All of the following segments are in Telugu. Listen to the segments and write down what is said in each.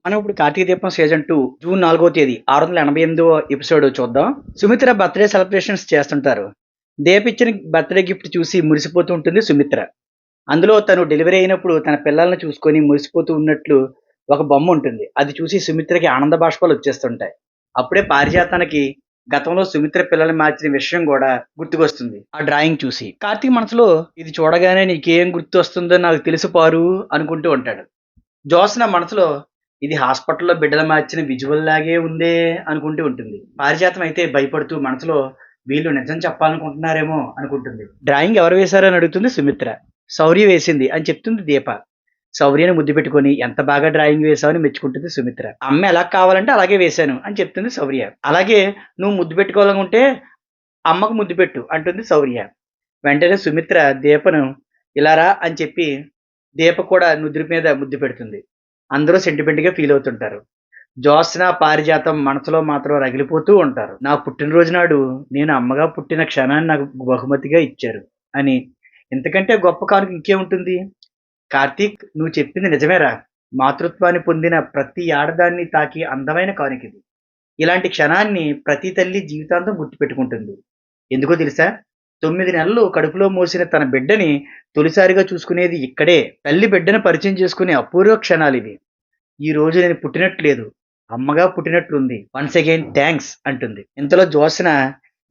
మనం ఇప్పుడు కార్తీక దీపం సీజన్ 2 జూన్ 4వ తేదీ 688వ ఎపిసోడ్ చూద్దాం. సుమిత్ర బర్త్డే సెలబ్రేషన్స్ చేస్తుంటారు. దీప ఇచ్చిన బర్త్డే గిఫ్ట్ చూసి మురిసిపోతూ ఉంటుంది సుమిత్ర. అందులో తను డెలివరీ అయినప్పుడు తన పిల్లల్ని చూసుకొని మురిసిపోతూ ఉన్నట్లు ఒక బొమ్మ ఉంటుంది. అది చూసి సుమిత్రకి ఆనంద బాష్పాలు వచ్చేస్తుంటాయి. అప్పుడే పారిజాతానికి గతంలో సుమిత్ర పిల్లల్ని మార్చిన విషయం కూడా గుర్తుకొస్తుంది ఆ డ్రాయింగ్ చూసి. కార్తీక్ మనసులో ఇది చూడగానే నీకేం గుర్తు వస్తుందో నాకు తెలుసు పారు అనుకుంటూ ఉంటాడు. జోస్న మనసులో ఇది హాస్పిటల్లో బిడ్డలు మార్చిన విజువల్ లాగే ఉందే అనుకుంటూ ఉంటుంది. పారిజాతం అయితే భయపడుతూ మనసులో వీళ్ళు నిజం చెప్పాలనుకుంటున్నారేమో అనుకుంటుంది. డ్రాయింగ్ ఎవరు వేశారు అని అడుగుతుంది సుమిత్ర. శౌర్య వేసింది అని చెప్తుంది దీప. శౌర్యని ముద్దు పెట్టుకొని ఎంత బాగా డ్రాయింగ్ వేశావని మెచ్చుకుంటుంది సుమిత్ర. అమ్మ ఎలా కావాలంటే అలాగే వేశాను అని చెప్తుంది శౌర్య. అలాగే నువ్వు ముద్దు పెట్టుకోవాలనుకుంటే అమ్మకు ముద్దు పెట్టు అంటుంది శౌర్య. వెంటనే సుమిత్ర దీపను ఇలారా అని చెప్పి దీప కూడా నుదురు మీద ముద్దు పెడుతుంది. అందరూ సెంటిమెంట్‌గా ఫీల్ అవుతుంటారు. జ్యోత్స్న, పారిజాతం మనసులో మాత్రం రగిలిపోతూ ఉంటారు. నా పుట్టినరోజు నాడు నేను అమ్మగా పుట్టిన క్షణాన్ని నాకు బహుమతిగా ఇచ్చారు అని. ఇంతకంటే గొప్ప కానుక ఇంకేముంటుంది? కార్తీక్, నువ్వు చెప్పింది నిజమేరా. మాతృత్వాన్ని పొందిన ప్రతి ఆడదాన్ని తాకి అందమైన కానుకిది. ఇలాంటి క్షణాన్ని ప్రతి తల్లి జీవితాంతం గుర్తుపెట్టుకుంటుంది. ఎందుకో తెలుసా? 9 నెలలు కడుపులో మోసిన తన బిడ్డని తొలిసారిగా చూసుకునేది ఇక్కడే. తల్లి బిడ్డను పరిచయం చేసుకునే అపూర్వ క్షణాలివి. ఈ రోజు నేను పుట్టినట్టు లేదు, అమ్మగా పుట్టినట్లుంది. వన్స్ అగైన్ థ్యాంక్స్ అంటుంది. ఇంతలో జ్యోత్స్న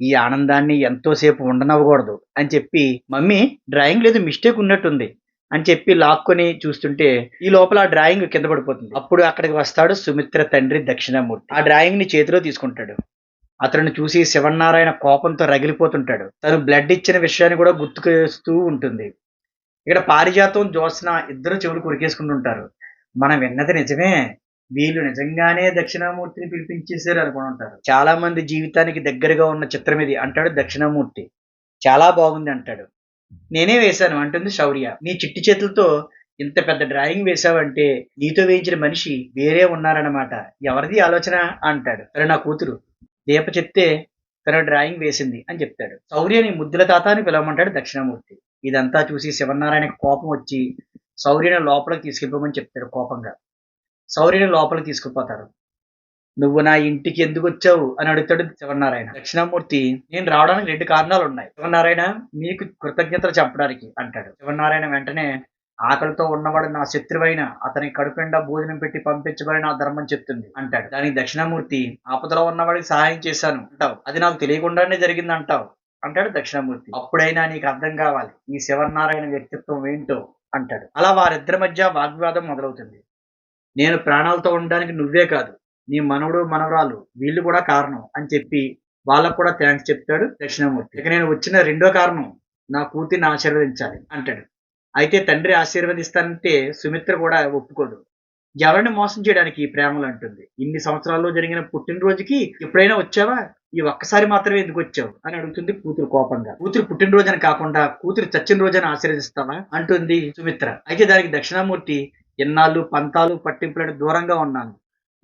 ఈ ఆనందాన్ని ఎంతో సేపు ఉండనివ్వకూడదు అని చెప్పి, మమ్మీ డ్రాయింగ్ లేదు మిస్టేక్ ఉన్నట్టుంది అని చెప్పి లాక్కొని చూస్తుంటే ఈ లోపల ఆ డ్రాయింగ్ కింద పడిపోతుంది. అప్పుడు అక్కడికి వస్తాడు సుమిత్ర తండ్రి దక్షిణామూర్తి. ఆ డ్రాయింగ్ ని చేతిలో తీసుకుంటాడు. అతన్ని చూసి శివన్నారాయణ కోపంతో రగిలిపోతుంటాడు. తను బ్లడ్ ఇచ్చిన విషయాన్ని కూడా గుర్తుకేస్తూ ఉంటుంది. ఇక్కడ పారిజాతం, జ్యోత్స్న ఇద్దరు చెవులు కొరికేసుకుంటుంటారు. మనం విన్నది నిజమే, వీళ్ళు నిజంగానే దక్షిణామూర్తిని పిలిపించేశారు అనుకుని ఉంటారు. చాలా మంది జీవితానికి దగ్గరగా ఉన్న చిత్రం ఇది అంటాడు దక్షిణామూర్తి. చాలా బాగుంది అంటాడు. నేనే వేశాను అంటుంది శౌర్య. నీ చిట్టి చేతులతో ఇంత పెద్ద డ్రాయింగ్ వేశావంటే నీతో వేయించిన మనిషి వేరే ఉన్నారన్నమాట. ఎవరిది ఆలోచన అంటాడు. సరే, నా కూతురు దీప చెప్తే తన డ్రాయింగ్ వేసింది అని చెప్తాడు. శౌర్యని ముద్దుల తాత అని పిలవమంటాడు దక్షిణామూర్తి. ఇదంతా చూసి శివనారాయణకి కోపం వచ్చి శౌర్యని లోపలికి తీసుకెళ్ళిపోమని చెప్తాడు కోపంగా. శౌర్యని లోపలికి తీసుకుపోతారు. నువ్వు నా ఇంటికి ఎందుకు వచ్చావు అని అడుగుతాడు శివనారాయణ. దక్షిణామూర్తి, నేను రావడానికి 2 కారణాలు ఉన్నాయి శివనారాయణ, మీకు కృతజ్ఞతలు చెప్పడానికి అంటాడు. శివనారాయణ వెంటనే, ఆకలితో ఉన్నవాడు నా శత్రువైన అతని కడుపునిండా భోజనం పెట్టి పంపించబడి నా ధర్మం చెప్తుంది అంటాడు. దానికి దక్షిణామూర్తి, ఆపదలో ఉన్నవాడికి సహాయం చేశాను అంటావు, అది నాకు తెలియకుండానే జరిగింది అంటావు అంటాడు దక్షిణామూర్తి. అప్పుడైనా నీకు అర్థం కావాలి ఈ శివనారాయణ వ్యక్తిత్వం ఏంటో అంటాడు. అలా వారిద్దరి మధ్య వాగ్వివాదం మొదలవుతుంది. నేను ప్రాణాలతో ఉండడానికి నువ్వే కాదు, నీ మనవడు మనవరాలు వీళ్ళు కూడా కారణం అని చెప్పి వాళ్ళకు కూడా థ్యాంక్స్ చెప్తాడు దక్షిణామూర్తి. ఇక నేను వచ్చిన రెండో కారణం, నా కూతుర్ని ఆశీర్వదించాలి అంటాడు. అయితే తండ్రి ఆశీర్వదిస్తానంటే సుమిత్ర కూడా ఒప్పుకోదు. ఎవరిని మోసం చేయడానికి ఈ ప్రేమలు అంటుంది. ఇన్ని సంవత్సరాల్లో జరిగిన పుట్టినరోజుకి ఎప్పుడైనా వచ్చావా? ఈ ఒక్కసారి మాత్రమే ఎందుకు వచ్చావు అని అడుగుతుంది కూతురు కోపంగా. కూతురు పుట్టినరోజని కాకుండా కూతురు చచ్చిన రోజని ఆశీర్వదిస్తావా అంటుంది సుమిత్ర. అయితే దానికి దక్షిణామూర్తి, ఎన్నాళ్ళు పంతాలు పట్టింపులను దూరంగా ఉన్నాను,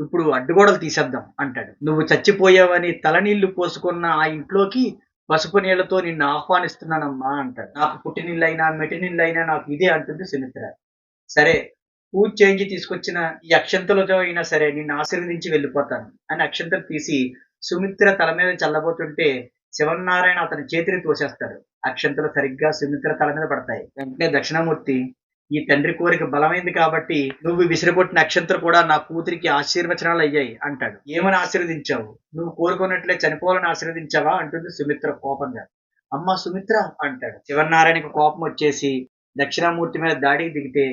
ఇప్పుడు అడ్డుగోడలు తీసేద్దాం అంటాడు. నువ్వు చచ్చిపోయావని తలనీళ్లు పోసుకున్న ఆ ఇంట్లోకి పసుపు నీళ్లతో నిన్ను ఆహ్వానిస్తున్నానమ్మా అంటాడు. నాకు పుట్టినిల్లైనా మెట్టినిల్లైనా నాకు ఇదే అంటుంది సుమిత్ర. సరే, పూజ చేయించి తీసుకొచ్చిన ఈ అక్షంతలతో అయినా సరే నిన్ను ఆశీర్వదించి వెళ్ళిపోతాను అని అక్షంతలు తీసి సుమిత్ర తల మీద చల్లబోతుంటే శివనారాయణ అతని చేతిని తోసేస్తాడు. అక్షంతలు సరిగ్గా సుమిత్ర తల మీద పడతాయి. వెంటనే దక్షిణామూర్తి, ఈ తండ్రి కోరిక బలమైంది కాబట్టి నువ్వు విసిరికొట్టిన అక్షంతలు కూడా నా కూతురికి ఆశీర్వచనాలు అయ్యాయి అంటాడు. ఏమని ఆశీర్వదించావు? నువ్వు కోరుకున్నట్లే చనిపోవాలని ఆశీర్వదించావా అంటుంది సుమిత్ర కోపంగా. అమ్మ సుమిత్ర అంటాడు. శివనారాయణకి కోపం వచ్చేసి దక్షిణామూర్తి మీద దాడికి దిగితే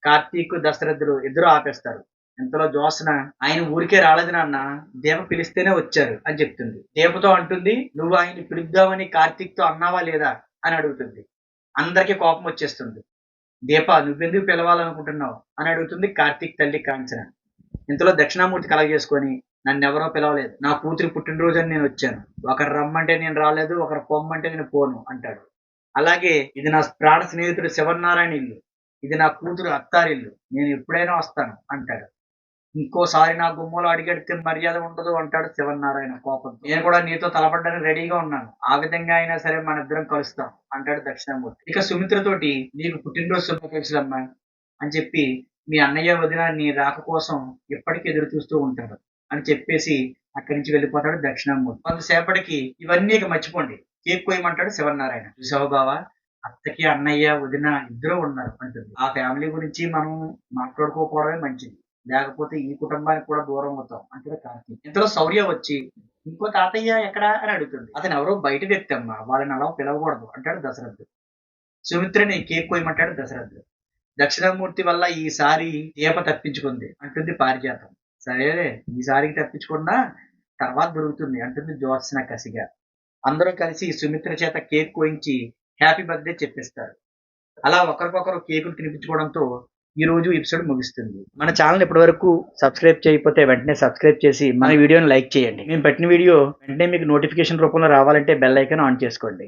కార్తీక్, దశరథుడు ఇద్దరు ఆపేస్తారు. ఇంతలో జ్యోత్స్న, ఆయన ఊరికే రాలేదు నాన్న, దీప పిలిస్తేనే వచ్చారు అని చెప్తుంది. దీపతో అంటుంది, నువ్వు ఆయన్ని పిలుద్దామని కార్తీక్ తో అన్నావా లేదా అని అడుగుతుంది. అందరికీ కోపం వచ్చేస్తుంది. దీప, నువ్వెందుకు పిలవాలనుకుంటున్నావు అని అడుగుతుంది కార్తీక్ తల్లి కాంచన. ఇంతలో దక్షిణామూర్తి కలగజేసుకొని, నన్నెవరో పిలవలేదు, నా కూతురి పుట్టినరోజు అని నేను వచ్చాను. ఒకరు రమ్మంటే నేను రాలేదు, ఒకరు పొమ్మంటే నేను పోను అంటాడు. అలాగే ఇది నా ప్రాణ స్నేహితుడు శివనారాయణ ఇల్లు, ఇది నా కూతురు అత్తారిల్లు, నేను ఎప్పుడైనా వస్తాను అంటాడు. ఇంకోసారి నా గుమ్మలో అడిగడితే మర్యాద ఉండదు అంటాడు శివనారాయణ కోపంతో. నేను కూడా నీతో తలపడ్డానికి రెడీగా ఉన్నాను, ఆ విధంగా అయినా సరే మన ఇద్దరం కలుస్తాం అంటాడు దక్షిణామూర్తి. ఇక సుమిత్రతోటి, నీకు పుట్టినరోజు శుభాకాంక్షలమ్మా అని చెప్పి మీ అన్నయ్య వదిన నీ రాక కోసం ఎప్పటికీ ఎదురు చూస్తూ ఉంటారు అని చెప్పేసి అక్కడి నుంచి వెళ్ళిపోతాడు దక్షిణామూర్తి. కొంతసేపటికి ఇవన్నీ ఇక మర్చిపోండి, కేక్ కోయమంటాడు శివనారాయణ. చూసావు బావా, అత్తకి అన్నయ్య వదిన ఇద్దరు ఉన్నారు అంటుంది. ఆ ఫ్యామిలీ గురించి మనం మాట్లాడుకోకపోవడమే మంచిది, లేకపోతే ఈ కుటుంబానికి కూడా దూరం అవుతాం అంటాడు కార్తీక్. ఇంతలో శౌర్య వచ్చి ఇంకో తాతయ్య ఎక్కడా అని అడుగుతుంది. అతను ఎవరో బయట వ్యక్తి అమ్మా, వాళ్ళని అలా పిలవకూడదు అంటాడు దశరథుడు. సుమిత్రని కేక్ కోయమంటాడు దశరథుడు. దక్షిణామూర్తి వల్ల ఈసారి దీప తప్పించుకుంది అంటుంది పారిజాతం. సరేలే, ఈసారికి తప్పించుకున్నా తర్వాత దొరుకుతుంది అంటుంది జ్యోత్స్న కసిగా. అందరూ కలిసి సుమిత్ర చేత కేక్ కోయించి హ్యాపీ బర్త్డే చెప్పిస్తారు. అలా ఒకరికొకరు కేకులు తినిపించుకోవడంతో ఈ రోజు ఎపిసోడ్ ముగుస్తుంది. మన ఛానల్ ఇప్పటి వరకు సబ్స్క్రైబ్ చేయకపోతే వెంటనే సబ్స్క్రైబ్ చేసి మన వీడియోని లైక్ చేయండి. మేము పెట్టిన వీడియో వెంటనే మీకు నోటిఫికేషన్ రూపంలో రావాలంటే బెల్ ఐకాన్ ఆన్ చేసుకోండి.